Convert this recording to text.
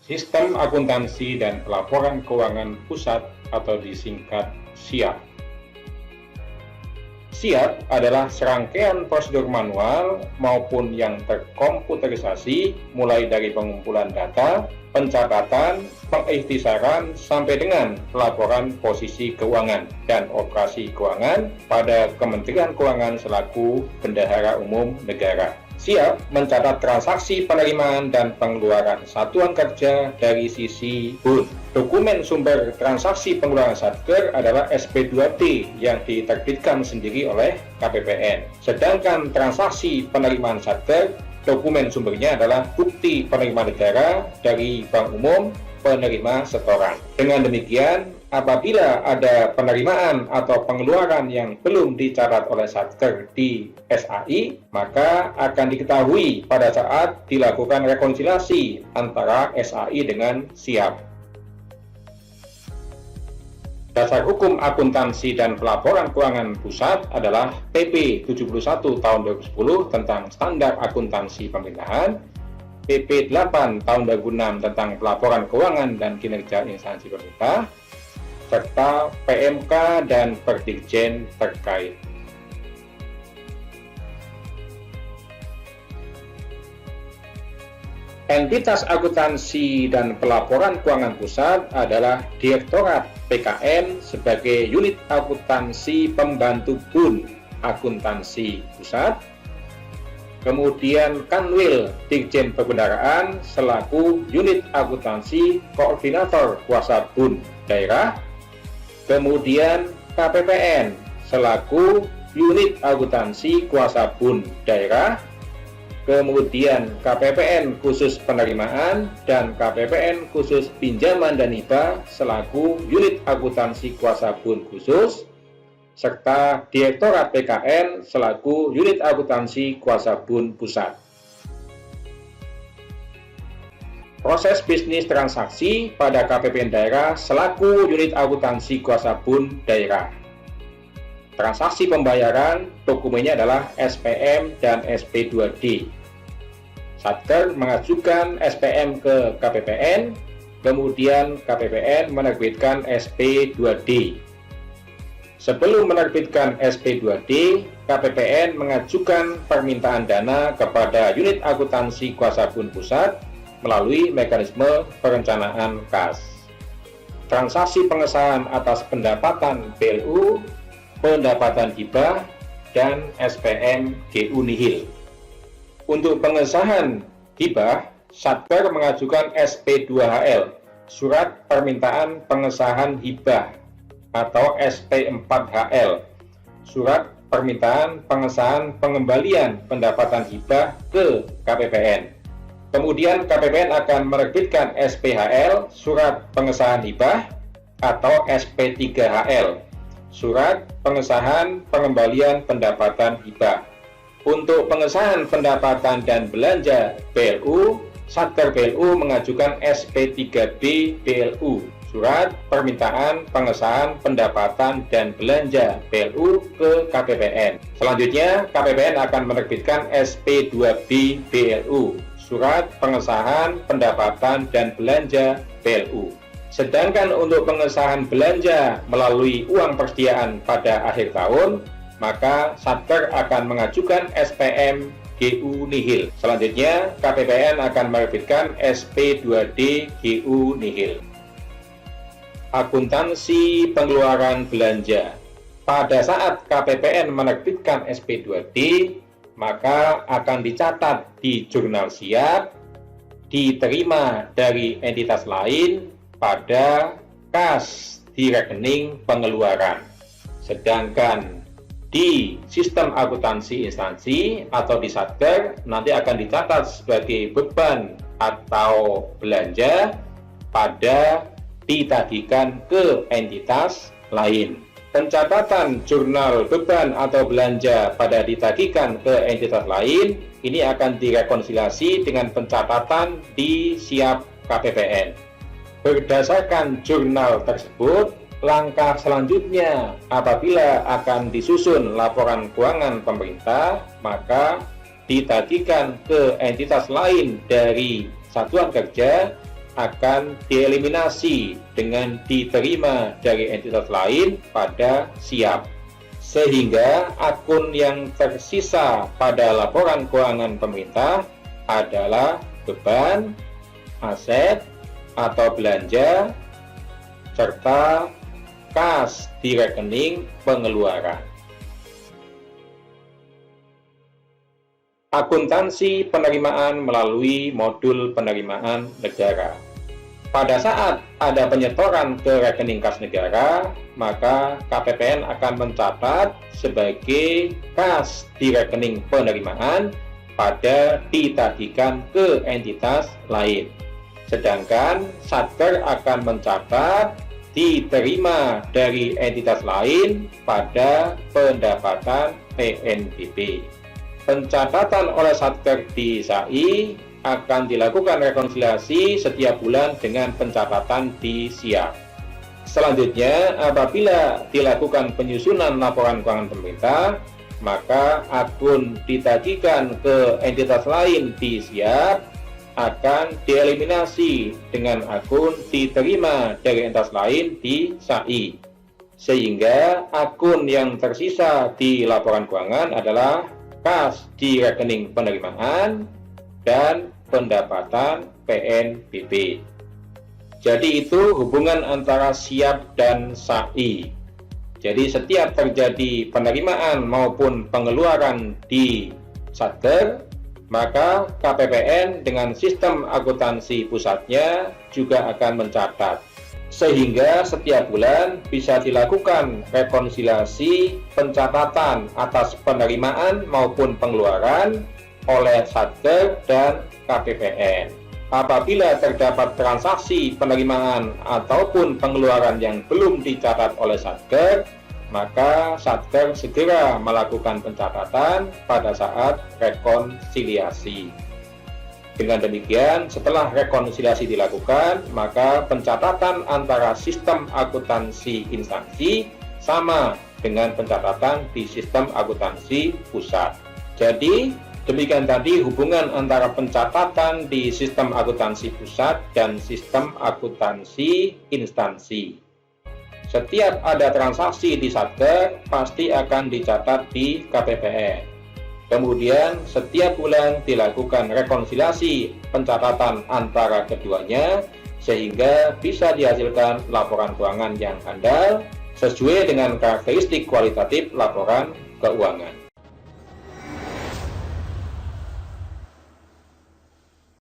Sistem Akuntansi dan Pelaporan Keuangan Pusat atau disingkat SIAP. SIAP adalah serangkaian prosedur manual maupun yang terkomputerisasi mulai dari pengumpulan data, pencatatan, pengikhtisaran sampai dengan pelaporan posisi keuangan dan operasi keuangan pada Kementerian Keuangan selaku Bendahara Umum Negara. SIAP mencatat transaksi penerimaan dan pengeluaran satuan kerja dari sisi BUN. Dokumen sumber transaksi pengeluaran Satker adalah SP2T yang diterbitkan sendiri oleh KPPN. Sedangkan transaksi penerimaan Satker, dokumen sumbernya adalah bukti penerimaan negara dari Bank Umum penerima setoran. Dengan demikian, apabila ada penerimaan atau pengeluaran yang belum dicatat oleh Satker di SAI, maka akan diketahui pada saat dilakukan rekonsiliasi antara SAI dengan SIAP. Dasar Hukum Akuntansi dan Pelaporan Keuangan Pusat adalah PP 71 tahun 2010 tentang Standar Akuntansi Pemerintahan, PP 8 tahun 2006 tentang Pelaporan Keuangan dan Kinerja Instansi Pemerintah, serta PMK dan Perdirjen terkait. Entitas akuntansi dan pelaporan keuangan pusat adalah Direktorat PKN sebagai unit akuntansi pembantu BUN akuntansi pusat, kemudian Kanwil Dirjen Perbendaharaan selaku unit akuntansi koordinator kuasa BUN daerah, kemudian KPPN selaku unit akuntansi kuasa BUN daerah, kemudian KPPN khusus penerimaan dan KPPN khusus pinjaman dan hibah selaku unit akuntansi kuasa BUN khusus, serta Direktorat PKN selaku unit akuntansi kuasa BUN pusat. Proses bisnis transaksi pada KPPN daerah selaku unit akuntansi kuasa BUN daerah. Transaksi pembayaran dokumennya adalah SPM dan SP2D. Satker mengajukan SPM ke KPPN, kemudian KPPN menerbitkan SP2D. Sebelum menerbitkan SP2D, KPPN mengajukan permintaan dana kepada unit akuntansi kuasa BUN pusat melalui mekanisme perencanaan kas. Transaksi pengesahan atas pendapatan BLU, pendapatan hibah, dan SPM GU nihil. Untuk pengesahan hibah, Satker mengajukan SP2HL, Surat Permintaan Pengesahan Hibah, atau SP4HL, Surat Permintaan Pengesahan Pengembalian Pendapatan Hibah ke KPPN. Kemudian KPPN akan menerbitkan SPHL, Surat Pengesahan Hibah, atau SP3HL, Surat Pengesahan Pengembalian Pendapatan Hibah. Untuk pengesahan pendapatan dan belanja BLU, Satker BLU mengajukan SP3B BLU, Surat Permintaan Pengesahan Pendapatan dan Belanja BLU ke KPPN. Selanjutnya, KPPN akan menerbitkan SP2B BLU, Surat Pengesahan Pendapatan dan Belanja BLU. Sedangkan untuk pengesahan belanja melalui uang persediaan pada akhir tahun, maka Satker akan mengajukan SPM GU nihil. Selanjutnya, KPPN akan menerbitkan SP2D GU nihil. Akuntansi pengeluaran belanja. Pada saat KPPN menerbitkan SP2D, maka akan dicatat di jurnal SIAP, diterima dari entitas lain pada kas di rekening pengeluaran. Sedangkan di sistem akuntansi instansi atau di Satker nanti akan dicatat sebagai beban atau belanja pada ditagihkan ke entitas lain. Pencatatan jurnal beban atau belanja pada ditagihkan ke entitas lain ini akan direkonsiliasi dengan pencatatan di SIAP KPPN. Berdasarkan jurnal tersebut, langkah selanjutnya apabila akan disusun laporan keuangan pemerintah, maka ditagihkan ke entitas lain dari satuan kerja akan dieliminasi dengan diterima dari entitas lain pada siap. Sehingga akun yang tersisa pada laporan keuangan pemerintah adalah beban, aset, atau belanja, serta kas di rekening pengeluaran. Akuntansi penerimaan melalui modul penerimaan negara. Pada saat ada penyetoran ke rekening kas negara, maka KPPN akan mencatat sebagai kas di rekening penerimaan pada ditagihkan ke entitas lain. Sedangkan Satker akan mencatat diterima dari entitas lain pada pendapatan PNBP. Pencatatan oleh Satker di SAI akan dilakukan rekonsiliasi setiap bulan dengan pencatatan di SIAP. Selanjutnya, apabila dilakukan penyusunan laporan keuangan pemerintah, maka akun ditagihkan ke entitas lain di SIAP akan dieliminasi dengan akun diterima dari entitas lain di SAI. Sehingga akun yang tersisa di laporan keuangan adalah kas di rekening penerimaan dan pendapatan PNBP. Jadi itu hubungan antara SIAP dan SAI. Jadi setiap terjadi penerimaan maupun pengeluaran di Satker, maka KPPN dengan sistem akuntansi pusatnya juga akan mencatat. Sehingga setiap bulan bisa dilakukan rekonsiliasi pencatatan atas penerimaan maupun pengeluaran oleh Satker dan KPPN. Apabila terdapat transaksi penerimaan ataupun pengeluaran yang belum dicatat oleh Satker, maka Satker segera melakukan pencatatan pada saat rekonsiliasi. Dengan demikian, setelah rekonsiliasi dilakukan, maka pencatatan antara sistem akuntansi instansi sama dengan pencatatan di sistem akuntansi pusat. Jadi, demikian tadi hubungan antara pencatatan di sistem akuntansi pusat dan sistem akuntansi instansi. Setiap ada transaksi di Satker, pasti akan dicatat di KPPN. Kemudian setiap bulan dilakukan rekonsiliasi pencatatan antara keduanya sehingga bisa dihasilkan laporan keuangan yang handal sesuai dengan karakteristik kualitatif laporan keuangan.